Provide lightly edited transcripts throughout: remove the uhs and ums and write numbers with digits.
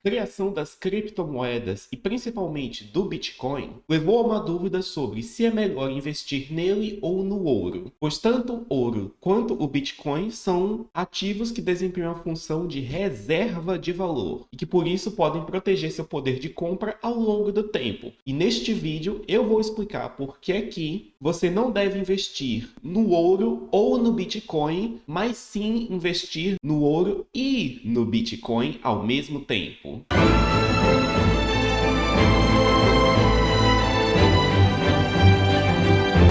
criação das criptomoedas e principalmente do Bitcoin levou a uma dúvida sobre se é melhor investir nele ou no ouro, pois tanto o ouro quanto o Bitcoin são ativos que desempenham a função de reserva de valor e que por isso podem proteger seu poder de compra ao longo do tempo. E neste vídeo eu vou explicar por que você não deve investir no ouro ou no Bitcoin, mas sim investir no ouro e no Bitcoin ao mesmo tempo.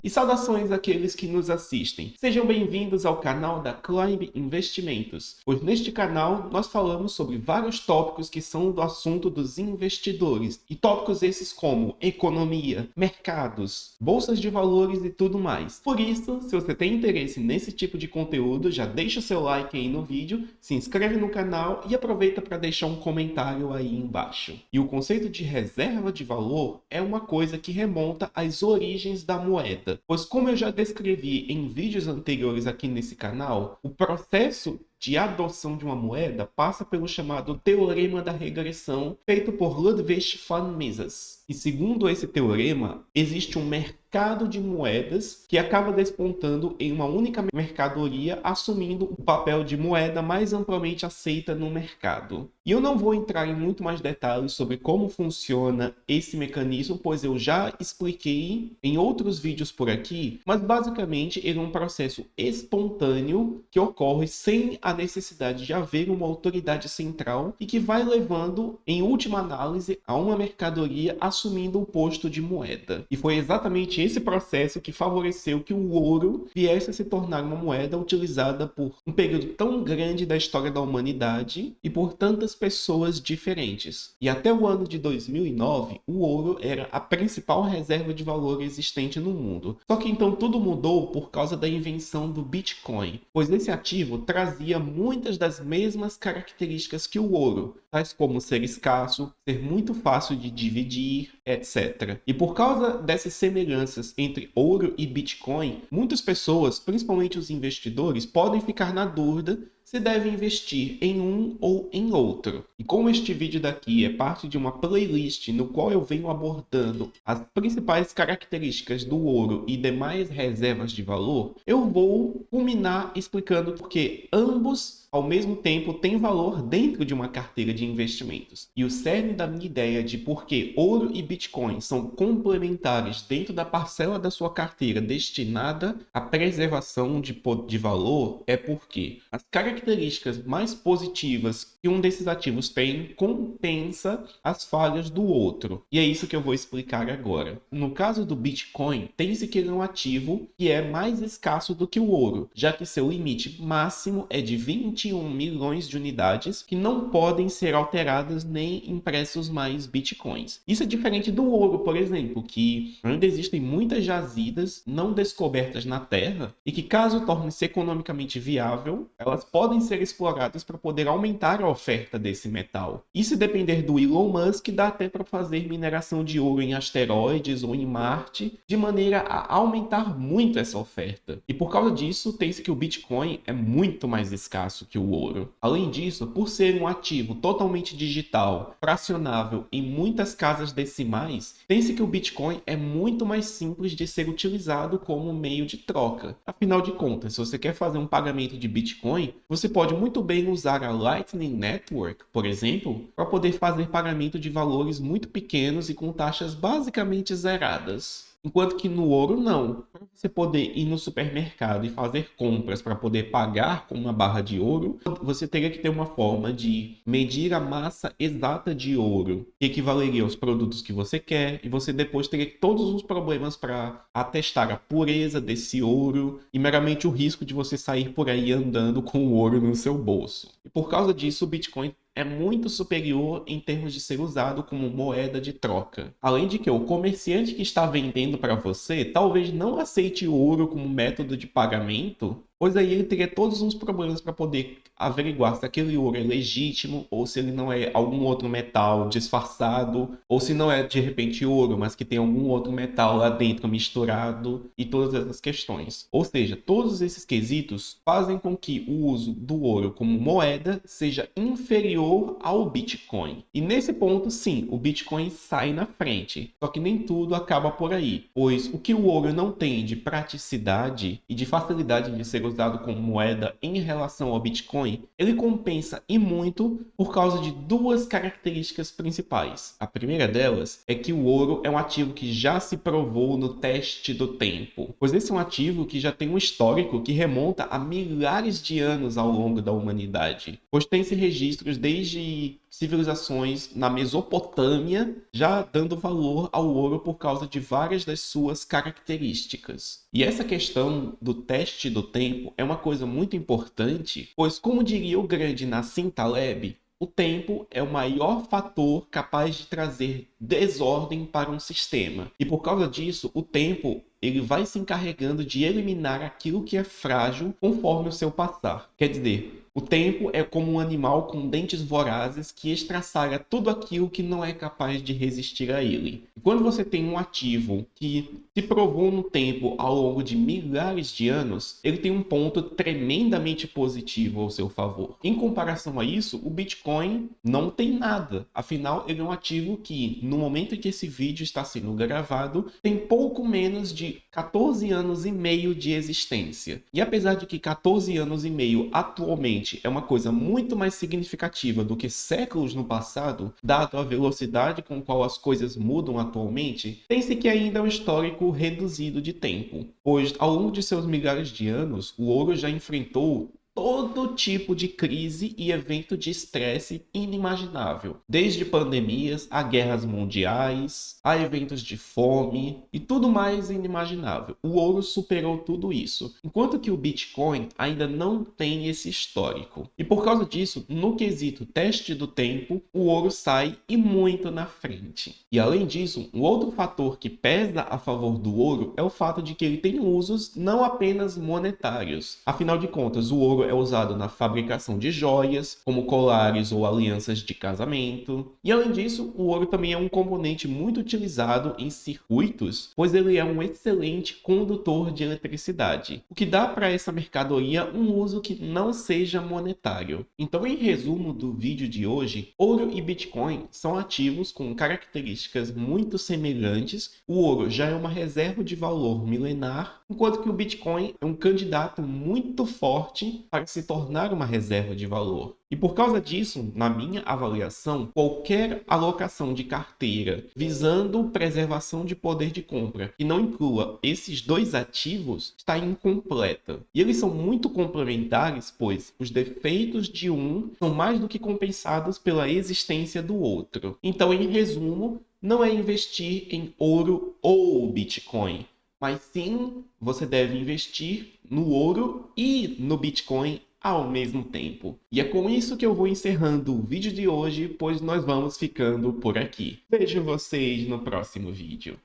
E saudações àqueles que nos assistem. Sejam bem-vindos ao canal da Climb Investimentos, pois neste canal nós falamos sobre vários tópicos que são do assunto dos investidores, e tópicos esses como economia, mercados, bolsas de valores e tudo mais. Por isso, se você tem interesse nesse tipo de conteúdo, já deixa o seu like aí no vídeo, se inscreve no canal e aproveita para deixar um comentário aí embaixo. E o conceito de reserva de valor é uma coisa que remonta às origens da moeda. Pois como eu já descrevi em vídeos anteriores aqui nesse canal, o processo de adoção de uma moeda passa pelo chamado Teorema da Regressão, feito por Ludwig von Mises. E segundo esse teorema, existe um mercado de moedas que acaba despontando em uma única mercadoria, assumindo o papel de moeda mais amplamente aceita no mercado. E eu não vou entrar em muito mais detalhes sobre como funciona esse mecanismo, pois eu já expliquei em outros vídeos por aqui, mas basicamente ele é um processo espontâneo que ocorre sem a necessidade de haver uma autoridade central e que vai levando, em última análise, a uma mercadoria assumindo o posto de moeda. E foi exatamente esse processo que favoreceu que o ouro viesse a se tornar uma moeda utilizada por um período tão grande da história da humanidade e por tantas pessoas diferentes. E até o ano de 2009, o ouro era a principal reserva de valor existente no mundo. Só que então tudo mudou por causa da invenção do Bitcoin, pois esse ativo trazia muitas das mesmas características que o ouro, tais como ser escasso, ser muito fácil de dividir, etc. E por causa dessas semelhanças entre ouro e Bitcoin, muitas pessoas, principalmente os investidores, podem ficar na dúvida se deve investir em um ou em outro. E como este vídeo daqui é parte de uma playlist no qual eu venho abordando as principais características do ouro e demais reservas de valor, eu vou culminar explicando porque ambos ao mesmo tempo têm valor dentro de uma carteira de investimentos. E o cerne da minha ideia de por que ouro e Bitcoin são complementares dentro da parcela da sua carteira destinada à preservação de valor é porque as características mais positivas que um desses ativos tem compensa as falhas do outro. E é isso que eu vou explicar agora. No caso do Bitcoin, tem-se que ele é um ativo que é mais escasso do que o ouro, já que seu limite máximo é de 21 milhões de unidades que não podem ser alteradas nem impressos mais bitcoins. Isso é diferente do ouro, por exemplo, que ainda existem muitas jazidas não descobertas na Terra e que, caso torne-se economicamente viável, elas podem ser exploradas para poder aumentar a oferta desse metal. E se depender do Elon Musk, dá até para fazer mineração de ouro em asteroides ou em Marte, de maneira a aumentar muito essa oferta. E por causa disso, tem-se que o Bitcoin é muito mais escasso que o ouro. Além disso, por ser um ativo totalmente digital, fracionável em muitas casas decimais, tem-se que o Bitcoin é muito mais simples de ser utilizado como meio de troca. Afinal de contas, se você quer fazer um pagamento de Bitcoin, você pode muito bem usar a Lightning Network, por exemplo, para poder fazer pagamento de valores muito pequenos e com taxas basicamente zeradas. Enquanto que no ouro, não. Para você poder ir no supermercado e fazer compras para poder pagar com uma barra de ouro, você teria que ter uma forma de medir a massa exata de ouro, que equivaleria aos produtos que você quer, e você depois teria todos os problemas para atestar a pureza desse ouro e meramente o risco de você sair por aí andando com o ouro no seu bolso. E por causa disso, o Bitcoin é muito superior em termos de ser usado como moeda de troca. Além de que o comerciante que está vendendo para você talvez não aceite o ouro como método de pagamento, pois aí ele teria todos os problemas para poder averiguar se aquele ouro é legítimo ou se ele não é algum outro metal disfarçado, ou se não é de repente ouro, mas que tem algum outro metal lá dentro misturado e todas essas questões. Ou seja, todos esses quesitos fazem com que o uso do ouro como moeda seja inferior ao Bitcoin. E nesse ponto, sim, o Bitcoin sai na frente. Só que nem tudo acaba por aí, pois o que o ouro não tem de praticidade e de facilidade de ser usado como moeda em relação ao Bitcoin, ele compensa e muito por causa de duas características principais. A primeira delas é que o ouro é um ativo que já se provou no teste do tempo, pois esse é um ativo que já tem um histórico que remonta a milhares de anos ao longo da humanidade, pois tem-se registros desde civilizações na Mesopotâmia já dando valor ao ouro por causa de várias das suas características. E essa questão do teste do tempo é uma coisa muito importante, pois como diria o grande Nassim Taleb, o tempo é o maior fator capaz de trazer desordem para um sistema. E por causa disso, o tempo ele vai se encarregando de eliminar aquilo que é frágil conforme o seu passar. Quer dizer, o tempo é como um animal com dentes vorazes que estraçalha tudo aquilo que não é capaz de resistir a ele. E quando você tem um ativo que se provou no tempo ao longo de milhares de anos, ele tem um ponto tremendamente positivo ao seu favor. Em comparação a isso, o Bitcoin não tem nada. Afinal, ele é um ativo que, no momento em que esse vídeo está sendo gravado, tem pouco menos de 14 anos e meio de existência. E apesar de que 14 anos e meio atualmente é uma coisa muito mais significativa do que séculos no passado, dado a velocidade com qual as coisas mudam atualmente, tem-se que ainda é um histórico reduzido de tempo, pois ao longo de seus milhares de anos, o ouro já enfrentou todo tipo de crise e evento de estresse inimaginável, desde pandemias a guerras mundiais, a eventos de fome e tudo mais inimaginável. O ouro superou tudo isso, enquanto que o Bitcoin ainda não tem esse histórico. E por causa disso, no quesito teste do tempo, o ouro sai e muito na frente. E além disso, um outro fator que pesa a favor do ouro é o fato de que ele tem usos não apenas monetários. Afinal de contas, o ouro é usado na fabricação de joias, como colares ou alianças de casamento. E além disso, o ouro também é um componente muito utilizado em circuitos, pois ele é um excelente condutor de eletricidade, o que dá para essa mercadoria um uso que não seja monetário. Então, em resumo do vídeo de hoje, ouro e Bitcoin são ativos com características muito semelhantes. O ouro já é uma reserva de valor milenar, enquanto que o Bitcoin é um candidato muito forte para se tornar uma reserva de valor. E por causa disso, na minha avaliação, qualquer alocação de carteira visando preservação de poder de compra que não inclua esses dois ativos está incompleta. E eles são muito complementares, pois os defeitos de um são mais do que compensados pela existência do outro. Então, em resumo, não é investir em ouro ou Bitcoin, mas sim você deve investir no ouro e no Bitcoin ao mesmo tempo. E é com isso que eu vou encerrando o vídeo de hoje, pois nós vamos ficando por aqui. Vejo vocês no próximo vídeo.